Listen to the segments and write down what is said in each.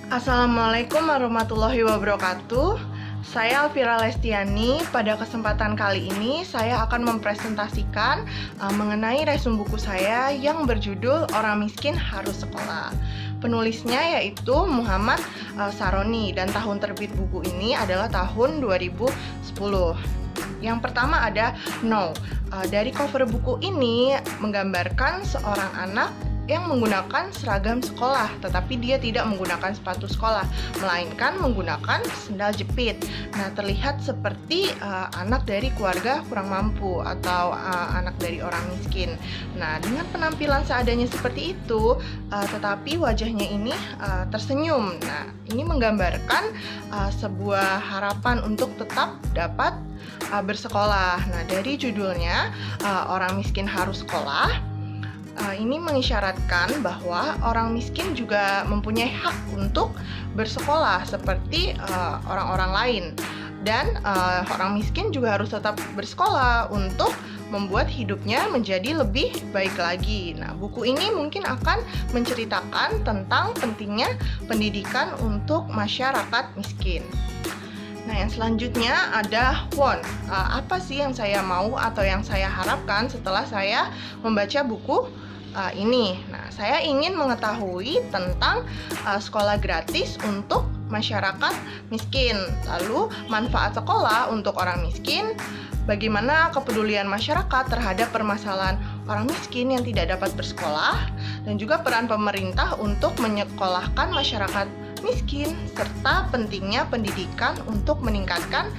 Assalamualaikum warahmatullahi wabarakatuh. Saya Alvira Lestiani. Pada kesempatan kali ini saya akan mempresentasikan mengenai resume buku saya yang berjudul Orang Miskin Harus Sekolah. Penulisnya yaitu Muhammad Saroni dan tahun terbit buku ini adalah tahun 2010. Yang pertama ada No. Dari cover buku ini menggambarkan seorang anak yang menggunakan seragam sekolah, tetapi dia tidak menggunakan sepatu sekolah, melainkan menggunakan sendal jepit. Nah, terlihat seperti anak dari keluarga kurang mampu atau anak dari orang miskin. Nah, dengan penampilan seadanya seperti itu, tetapi wajahnya ini tersenyum. Nah, ini menggambarkan sebuah harapan untuk tetap dapat bersekolah. Nah, dari judulnya Orang Miskin Harus Sekolah, ini mengisyaratkan bahwa orang miskin juga mempunyai hak untuk bersekolah seperti orang-orang lain. Dan orang miskin juga harus tetap bersekolah untuk membuat hidupnya menjadi lebih baik lagi. Nah, buku ini mungkin akan menceritakan tentang pentingnya pendidikan untuk masyarakat miskin. Nah, yang selanjutnya ada want. Apa sih yang saya mau atau yang saya harapkan setelah saya membaca buku ini? Nah, saya ingin mengetahui tentang sekolah gratis untuk masyarakat miskin, lalu manfaat sekolah untuk orang miskin, bagaimana kepedulian masyarakat terhadap permasalahan orang miskin yang tidak dapat bersekolah, dan juga peran pemerintah untuk menyekolahkan masyarakat miskin, serta pentingnya pendidikan untuk meningkatkan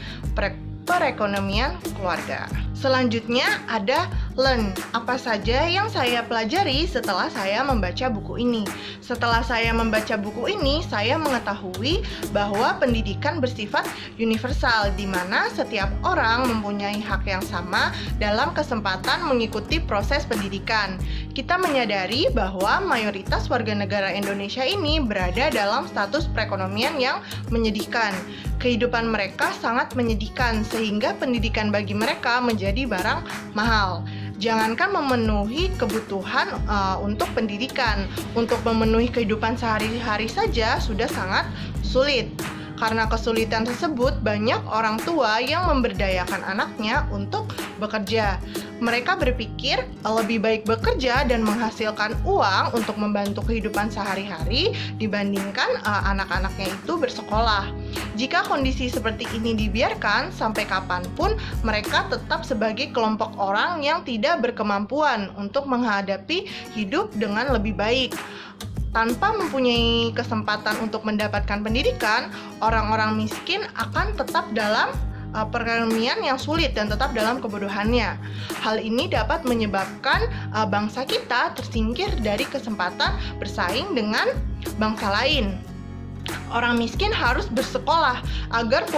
perekonomian keluarga. Selanjutnya ada learn. Apa saja yang saya pelajari setelah saya membaca buku ini? Setelah saya membaca buku ini, saya mengetahui bahwa pendidikan bersifat universal, di mana setiap orang mempunyai hak yang sama dalam kesempatan mengikuti proses pendidikan. Kita menyadari bahwa mayoritas warga negara Indonesia ini berada dalam status perekonomian yang menyedihkan. Kehidupan mereka sangat menyedihkan, sehingga pendidikan bagi mereka menjadi barang mahal. Jangankan memenuhi kebutuhan untuk pendidikan, untuk memenuhi kehidupan sehari-hari saja sudah sangat sulit. Karena kesulitan tersebut, banyak orang tua yang memberdayakan anaknya untuk bekerja. Mereka berpikir lebih baik bekerja dan menghasilkan uang untuk membantu kehidupan sehari-hari dibandingkan anak-anaknya itu bersekolah. Jika kondisi seperti ini dibiarkan, sampai kapanpun mereka tetap sebagai kelompok orang yang tidak berkemampuan untuk menghadapi hidup dengan lebih baik. Tanpa mempunyai kesempatan untuk mendapatkan pendidikan, orang-orang miskin akan tetap dalam perekonomian yang sulit dan tetap dalam kebodohannya. Hal ini dapat menyebabkan bangsa kita tersingkir dari kesempatan bersaing dengan bangsa lain. Orang miskin harus bersekolah agar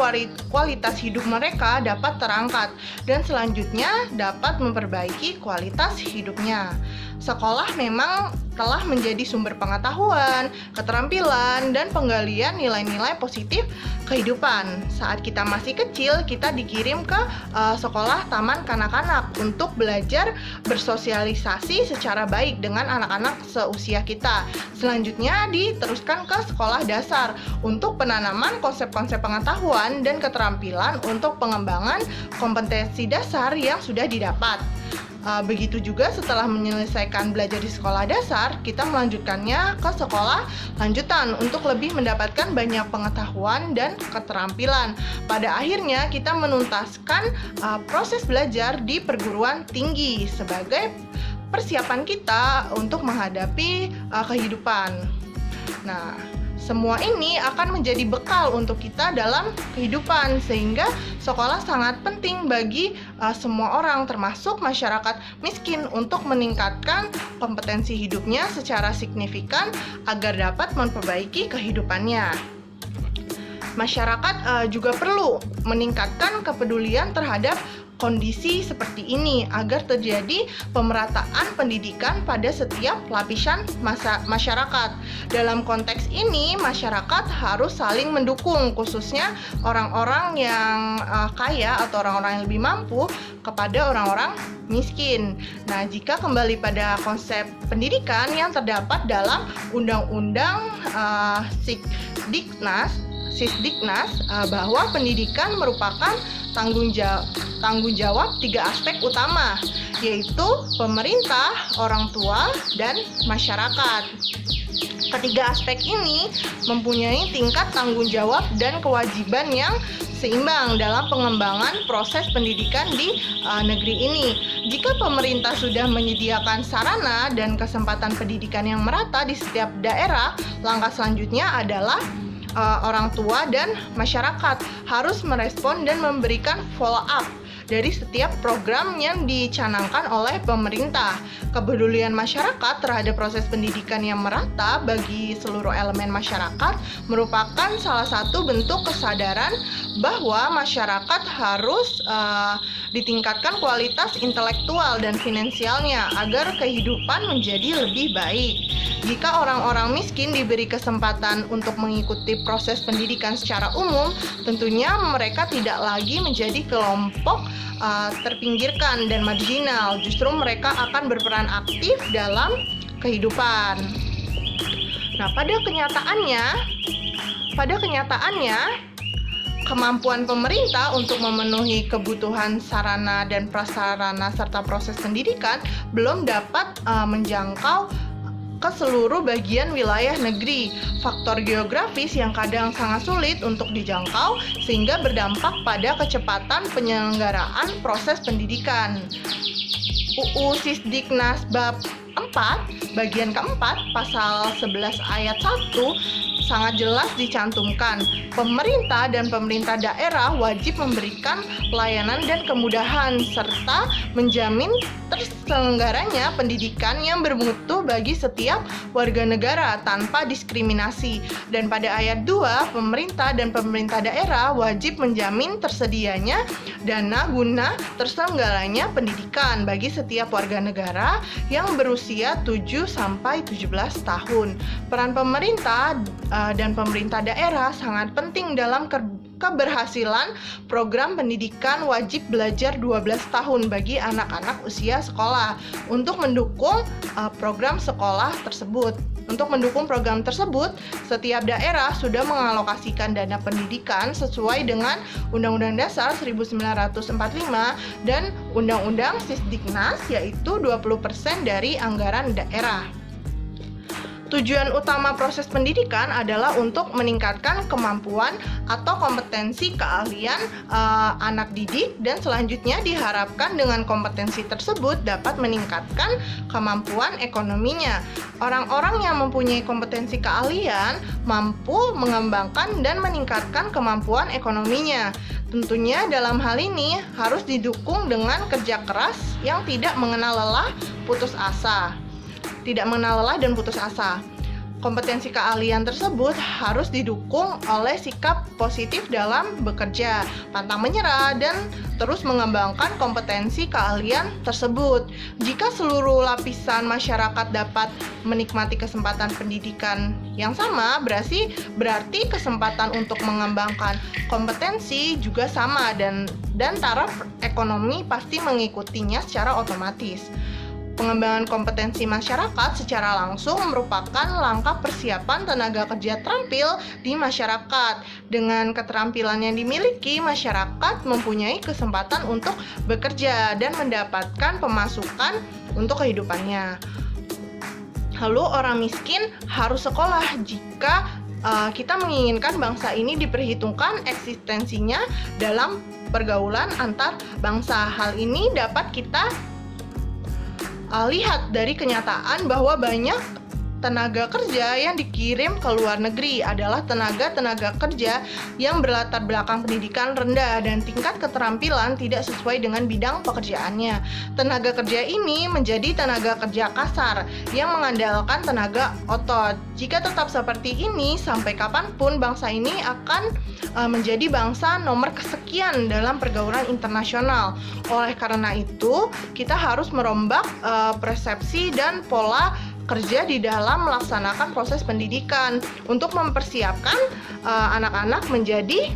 kualitas hidup mereka dapat terangkat dan selanjutnya dapat memperbaiki kualitas hidupnya. Sekolah memang telah menjadi sumber pengetahuan, keterampilan, dan penggalian nilai-nilai positif kehidupan. Saat kita masih kecil, kita dikirim ke sekolah taman kanak-kanak untuk belajar bersosialisasi secara baik dengan anak-anak seusia kita. Selanjutnya diteruskan ke sekolah dasar untuk penanaman konsep-konsep pengetahuan dan keterampilan untuk pengembangan kompetensi dasar yang sudah didapat. Begitu juga setelah menyelesaikan belajar di sekolah dasar, kita melanjutkannya ke sekolah lanjutan untuk lebih mendapatkan banyak pengetahuan dan keterampilan. Pada akhirnya kita menuntaskan proses belajar di perguruan tinggi sebagai persiapan kita untuk menghadapi kehidupan. Nah, semua ini akan menjadi bekal untuk kita dalam kehidupan, sehingga sekolah sangat penting bagi semua orang, termasuk masyarakat miskin, untuk meningkatkan kompetensi hidupnya secara signifikan agar dapat memperbaiki kehidupannya. Masyarakat juga perlu meningkatkan kepedulian terhadap kondisi seperti ini agar terjadi pemerataan pendidikan pada setiap lapisan masyarakat. Dalam konteks ini, masyarakat harus saling mendukung, khususnya orang-orang yang kaya atau orang-orang yang lebih mampu kepada orang-orang miskin. Nah, jika kembali pada konsep pendidikan yang terdapat dalam Undang-Undang Sisdiknas, bahwa pendidikan merupakan tanggung jawab 3 aspek utama, yaitu pemerintah, orang tua, dan masyarakat. Ketiga aspek ini mempunyai tingkat tanggung jawab dan kewajiban yang seimbang dalam pengembangan proses pendidikan di negeri ini. Jika pemerintah sudah menyediakan sarana dan kesempatan pendidikan yang merata di setiap daerah, langkah selanjutnya adalah orang tua dan masyarakat harus merespon dan memberikan follow up dari setiap program yang dicanangkan oleh pemerintah. Kepedulian masyarakat terhadap proses pendidikan yang merata bagi seluruh elemen masyarakat merupakan salah satu bentuk kesadaran bahwa masyarakat harus ditingkatkan kualitas intelektual dan finansialnya agar kehidupan menjadi lebih baik. Jika orang-orang miskin diberi kesempatan untuk mengikuti proses pendidikan secara umum, tentunya mereka tidak lagi menjadi kelompok terpinggirkan dan marginal. Justru mereka akan berperan aktif dalam kehidupan. Nah, pada kenyataannya, kemampuan pemerintah untuk memenuhi kebutuhan sarana dan prasarana serta proses pendidikan belum dapat menjangkau ke seluruh bagian wilayah negeri. Faktor geografis yang kadang sangat sulit untuk dijangkau sehingga berdampak pada kecepatan penyelenggaraan proses pendidikan. UU Sisdiknas bab 4 bagian keempat pasal 11 ayat 1 sangat jelas dicantumkan. Pemerintah dan pemerintah daerah wajib memberikan pelayanan dan kemudahan serta menjamin terselenggaranya pendidikan yang bermutu bagi setiap warga negara tanpa diskriminasi. Dan pada ayat 2, pemerintah dan pemerintah daerah wajib menjamin tersedianya dana guna terselenggaranya pendidikan bagi setiap warga negara yang berusia 7 sampai 17 tahun. Peran pemerintah dan pemerintah daerah sangat penting dalam keberhasilan program pendidikan wajib belajar 12 tahun bagi anak-anak usia sekolah untuk mendukung program sekolah tersebut. Untuk mendukung program tersebut, setiap daerah sudah mengalokasikan dana pendidikan sesuai dengan Undang-Undang Dasar 1945 dan Undang-Undang Sisdiknas, yaitu 20% dari anggaran daerah. Tujuan utama proses pendidikan adalah untuk meningkatkan kemampuan atau kompetensi keahlian anak didik, dan selanjutnya diharapkan dengan kompetensi tersebut dapat meningkatkan kemampuan ekonominya. Orang-orang yang mempunyai kompetensi keahlian mampu mengembangkan dan meningkatkan kemampuan ekonominya. Tentunya dalam hal ini harus didukung dengan kerja keras yang tidak mengenal lelah dan putus asa. Kompetensi keahlian tersebut harus didukung oleh sikap positif dalam bekerja, pantang menyerah, dan terus mengembangkan kompetensi keahlian tersebut. Jika seluruh lapisan masyarakat dapat menikmati kesempatan pendidikan yang sama, berarti kesempatan untuk mengembangkan kompetensi juga sama, dan taraf ekonomi pasti mengikutinya secara otomatis. Pengembangan kompetensi masyarakat secara langsung merupakan langkah persiapan tenaga kerja terampil di masyarakat. Dengan keterampilan yang dimiliki, masyarakat mempunyai kesempatan untuk bekerja dan mendapatkan pemasukan untuk kehidupannya. Lalu orang miskin harus sekolah jika kita menginginkan bangsa ini diperhitungkan eksistensinya dalam pergaulan antar bangsa. Hal ini dapat kita lihat dari kenyataan bahwa banyak tenaga kerja yang dikirim ke luar negeri adalah tenaga kerja yang berlatar belakang pendidikan rendah dan tingkat keterampilan tidak sesuai dengan bidang pekerjaannya. Tenaga kerja ini menjadi tenaga kerja kasar yang mengandalkan tenaga otot. Jika tetap seperti ini, sampai kapanpun bangsa ini akan menjadi bangsa nomor kesekian dalam pergaulan internasional. Oleh karena itu, kita harus merombak persepsi dan pola kerja di dalam melaksanakan proses pendidikan untuk mempersiapkan anak-anak menjadi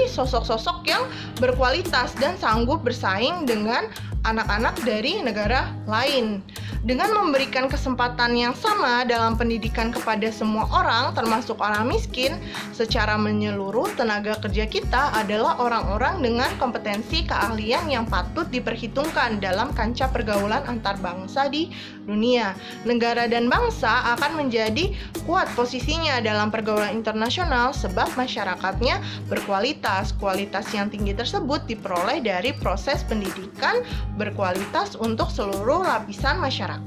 sosok-sosok yang berkualitas dan sanggup bersaing dengan anak-anak dari negara lain. Dengan memberikan kesempatan yang sama dalam pendidikan kepada semua orang, termasuk orang miskin, secara menyeluruh tenaga kerja kita adalah orang-orang dengan kompetensi keahlian yang patut diperhitungkan dalam kancah pergaulan antar bangsa di dunia. Negara dan bangsa akan menjadi kuat posisinya dalam pergaulan internasional sebab masyarakatnya berkualitas. Kualitas yang tinggi tersebut diperoleh dari proses pendidikan berkualitas untuk seluruh lapisan masyarakat.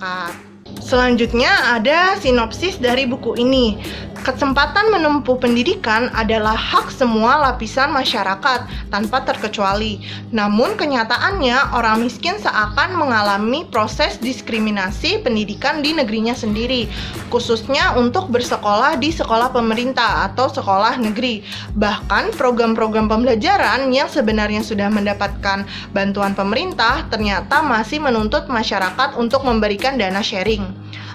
Selanjutnya ada sinopsis dari buku ini. Kesempatan menempuh pendidikan adalah hak semua lapisan masyarakat tanpa terkecuali. Namun kenyataannya orang miskin seakan mengalami proses diskriminasi pendidikan di negerinya sendiri, khususnya untuk bersekolah di sekolah pemerintah atau sekolah negeri. Bahkan program-program pembelajaran yang sebenarnya sudah mendapatkan bantuan pemerintah ternyata masih menuntut masyarakat untuk memberikan dana sharing.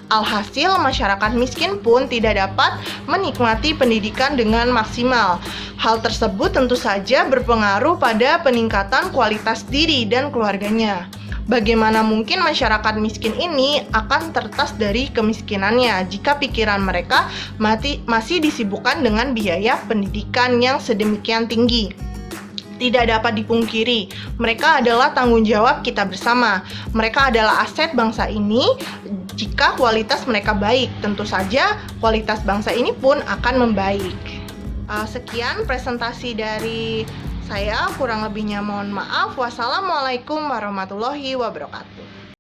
Alhasil, masyarakat miskin pun tidak dapat menikmati pendidikan dengan maksimal. Hal tersebut tentu saja berpengaruh pada peningkatan kualitas diri dan keluarganya. Bagaimana mungkin masyarakat miskin ini akan terlepas dari kemiskinannya jika pikiran mereka masih disibukkan dengan biaya pendidikan yang sedemikian tinggi? Tidak dapat dipungkiri, mereka adalah tanggung jawab kita bersama. Mereka adalah aset bangsa ini. Jika kualitas mereka baik, tentu saja kualitas bangsa ini pun akan membaik. Sekian presentasi dari saya, kurang lebihnya mohon maaf. Wassalamualaikum warahmatullahi wabarakatuh.